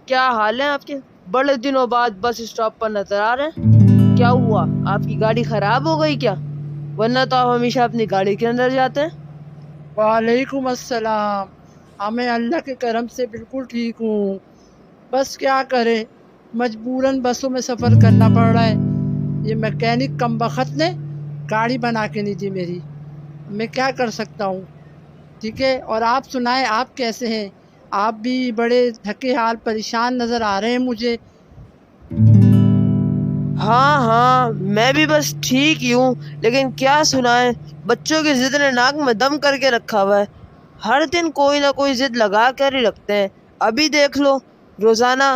کیا حال ہے آپ کے؟ بڑے دنوں بعد بس اسٹاپ پر نظر آ رہے ہیں۔ کیا ہوا؟ آپ کی گاڑی خراب ہو گئی کیا؟ ورنہ تو آپ ہمیشہ اپنی گاڑی کے اندر جاتے ہیں۔ وعلیکم السلام۔ میں اللہ کے کرم سے بالکل ٹھیک ہوں، بس کیا کریں، مجبوراً بسوں میں سفر کرنا پڑ رہا ہے۔ یہ میکینک کم بخت نے گاڑی بنا کے نہیں دی میری، میں کیا کر سکتا ہوں؟ ٹھیک ہے، اور آپ سنائیں، آپ کیسے ہیں؟ آپ بھی بڑے تھکے حال پریشان نظر آ رہے ہیں مجھے۔ ہاں میں بھی بس ٹھیک ہی ہوں، لیکن کیا سنائیں، بچوں کی ضد نے ناک میں دم کر کے رکھا ہوا ہے۔ ہر دن کوئی نہ کوئی ضد لگا کر ہی رکھتے ہیں۔ ابھی دیکھ لو، روزانہ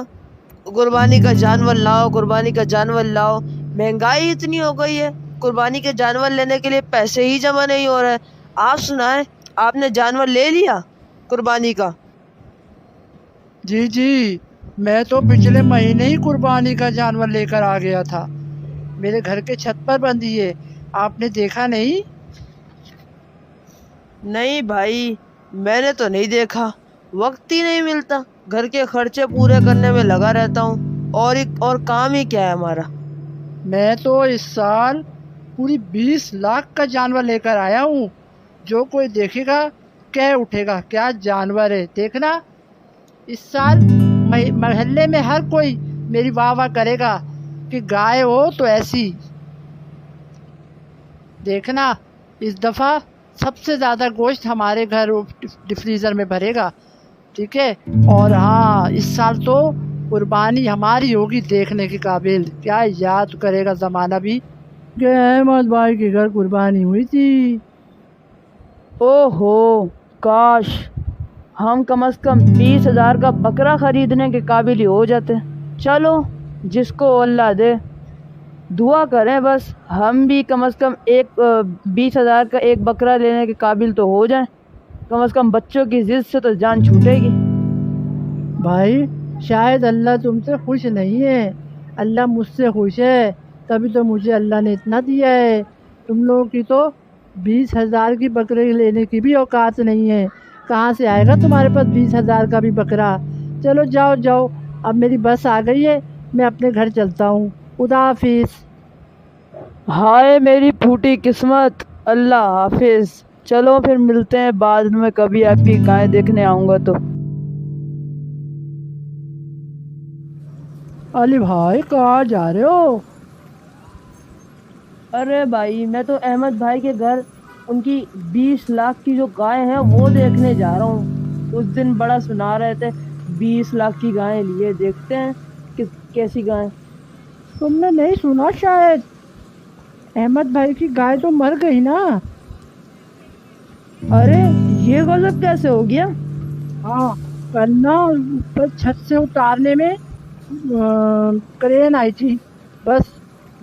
قربانی کا جانور لاؤ، قربانی کا جانور لاؤ۔ مہنگائی اتنی ہو گئی ہے، قربانی کے جانور لینے کے لیے پیسے ہی جمع نہیں ہو رہے۔ آپ سنائیں، آپ نے جانور لے لیا قربانی کا؟ جی، میں تو پچھلے مہینے ہی قربانی کا جانور لے کر آ گیا تھا، میرے گھر کے چھت پر بندھی ہے، آپ نے دیکھا نہیں؟ نہیں بھائی، میں نے تو نہیں دیکھا، وقت ہی نہیں ملتا، گھر کے خرچے پورے کرنے میں لگا رہتا ہوں، اور کام ہی کیا ہے ہمارا۔ میں تو اس سال پوری 20 لاکھ کا جانور لے کر آیا ہوں، جو کوئی دیکھے گا کہہ اٹھے گا کیا جانور ہے۔ دیکھنا، اس سال محلے میں ہر کوئی میری واہ واہ کرے گا کہ گائے ہو تو ایسی۔ دیکھنا، اس دفعہ سب سے زیادہ گوشت ہمارے گھر فریزر میں بھرے گا، ٹھیک ہے؟ اور ہاں، اس سال تو قربانی ہماری ہوگی دیکھنے کے قابل، کیا یاد کرے گا زمانہ بھی کہ احمد بھائی کے گھر قربانی ہوئی تھی۔ او ہو، کاش ہم کم از کم 20,000 کا بکرا خریدنے کے قابل ہی ہو جاتے۔ چلو، جس کو اللہ دے، دعا کریں بس ہم بھی کم از کم 20,000 کا ایک بکرا لینے کے قابل تو ہو جائیں، کم از کم بچوں کی ضد سے تو جان چھوٹے گی۔ بھائی، شاید اللہ تم سے خوش نہیں ہے، اللہ مجھ سے خوش ہے، تبھی تو مجھے اللہ نے اتنا دیا ہے۔ تم لوگوں کی تو 20,000 کی بکرے لینے کی بھی اوقات نہیں ہے، کہاں سے آئے گا تمہارے پاس 20,000 کا بھی بکرا؟ چلو جاؤ، اب میری بس آ گئی ہے، میں اپنے گھر چلتا ہوں، خدا حافظ۔ ہائے میری پھوٹی قسمت، اللہ حافظ۔ چلو پھر ملتے ہیں بعد میں، کبھی آپ کی گائے دیکھنے آؤں گا تو۔ علی بھائی، کہاں جا رہے ہو؟ ارے بھائی، میں تو احمد بھائی کے گھر ان کی 20 لاکھ کی جو گائے ہیں وہ دیکھنے جا رہا ہوں۔ اس دن بڑا سنا رہے تھے 20 لاکھ کی گائیں لیے، دیکھتے ہیں کیسی گائیں۔ تم نے نہیں سنا شاید، احمد بھائی کی گائے تو مر گئی نا۔ ارے یہ غضب کیسے ہو گیا؟ ہاں، کل نا اوپر چھت سے اتارنے میں کرین آئی تھی، بس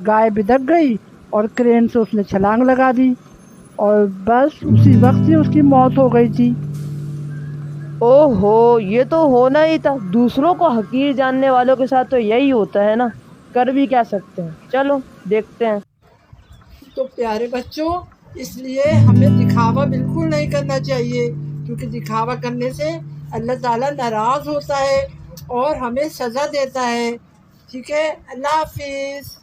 گائے بدک گئی اور کرین سے اس نے چھلانگ لگا دی، اور بس اسی وقت ہی اس کی موت ہو گئی تھی۔ او ہو، یہ تو ہونا ہی تھا، دوسروں کو حقیر جاننے والوں کے ساتھ تو یہی ہوتا ہے نا، کر بھی کیا سکتے ہیں۔ چلو دیکھتے ہیں۔ تو پیارے بچوں، اس لیے ہمیں دکھاوا بالکل نہیں کرنا چاہیے، کیونکہ دکھاوا کرنے سے اللہ تعالیٰ ناراض ہوتا ہے اور ہمیں سزا دیتا ہے، ٹھیک ہے؟ اللہ حافظ۔